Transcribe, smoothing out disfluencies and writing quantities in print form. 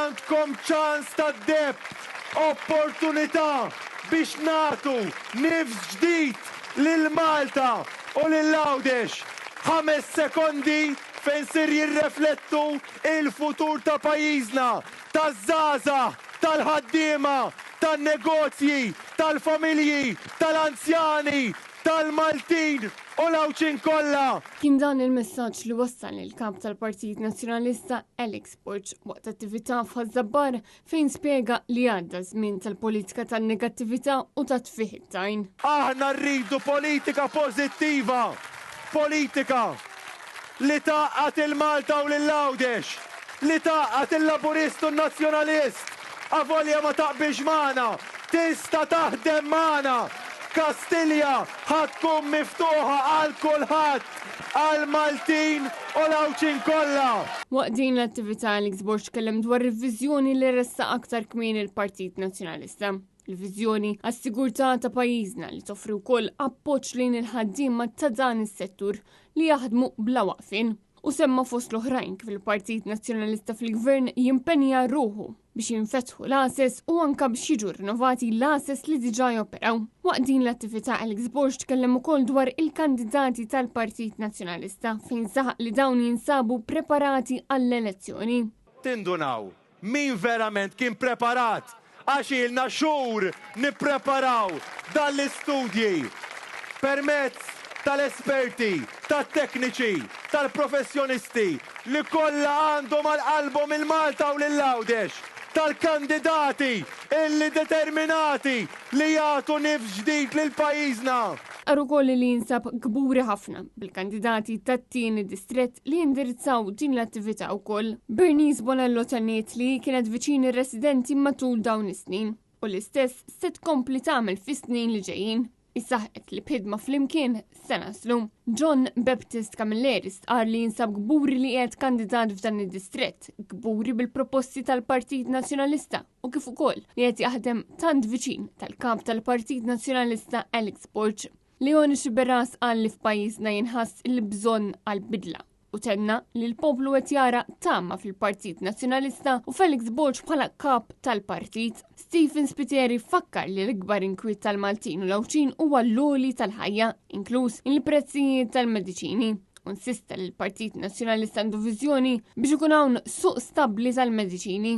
għandkom ċans ta' deb, opportunità biex nagħtu nifs ġdid lil Malta u lil Għawdex. 5 sekondi fejn sir jirreflettu il-futur ta' pajjiżna, taż-żgħażagħ, tal-ħaddiema, tan-negozji, tal-familji, tal-anzjani, tal-Maltin u l-Għawċin kollha. Kien dan il-messaġġ li wassal il-kap tal-Partit Nazzjonalista Alex Borg waqt attività f'Ħażabbar fejn spjega li għadda żmien tal-politika tan-negattività u tat-tfih it-tajn. Aħna rridu politika pożittiva, politika li taqqat il-Malta u lill-Għawdex, li taqqat il-Laburist u n-Nazzjonalist. Avolja ma taqbix magħna, tista' taħdem magħna. Kastilja ħatkun miftuħa għal kulħadd, għal Maltin u l-Għawċin kollha. Waqt din l-attività Alex Borg kellem dwar il-viżjoni li ressa aktar kmien il-Partit Nazzjonalista. Il-viżjoni għas-sigurtà ta' pajjiżna li toffri wkoll appoġġ lejn il-ħaddiema ta' dan is-settur li jaħdmu bla waqfin. U semma fost l-oħrajn kif il-Partit Nazzjonalista fil-Gvern jimpenja ruħu biex jinfetħu l-ases u anka biex jiġu rinnovati l-ases li diġà joperaw. Waqt din l-attività Alex Borg tkellem ukoll dwar il-kandidati tal-Partit Nazzjonalista fejn saħaq li dawn jinsabu preparati għall-elezzjoni. Tindunaw min verament kien preparat għax ilna xhur nippreparaw dan l-istudji permezz tal-esperti, tal-tekniċi, tal-professjonisti li kollha għandhom għal-qalbhom il-Malta u lill-Għawdex, tal-kandidati illi determinati li jagħtu nifs ġdid lil pajjiżna. Aru koll li jinsab gburi ħafna bil-kandidati tat-tieni distrett li jindirizzaw din l-attività wkoll. Bernice Bonello tenniet li kienet viċin ir-residenti matul dawn is-snin u l-istess se tkompli tagħmel fis-snin li ġejjin. Issaħqet li bħidma fl-imkien se naslu. John Baptist Camilleris qal li jinsab gburi li qiegħed kandidat f'dan id-distrett, gburi bil-proposti tal-Partit Nazzjonalista u kif ukoll li qed jaħdem tant viċin tal-kap tal-Partit Nazzjonalista Alex Borg. Leoni Xiberras qal li f'pajjiżna jinħass il-bżonn għall-bidla u tenna li l-poplu qed jara tama fil-Partit Nazzjonalista u Felix Borg bħala kap tal-partit. Stephen Spiteri fakkar li l-ikbar inkwiet tal-Maltin u l-Għawċin huwa l-għoli tal-ħajja, inkluż il-prezzijiet tal-mediċini. Insista li l-Partit Nazzjonalista għandu viżjoni biex ikun hawn suq stabbli tal-mediċini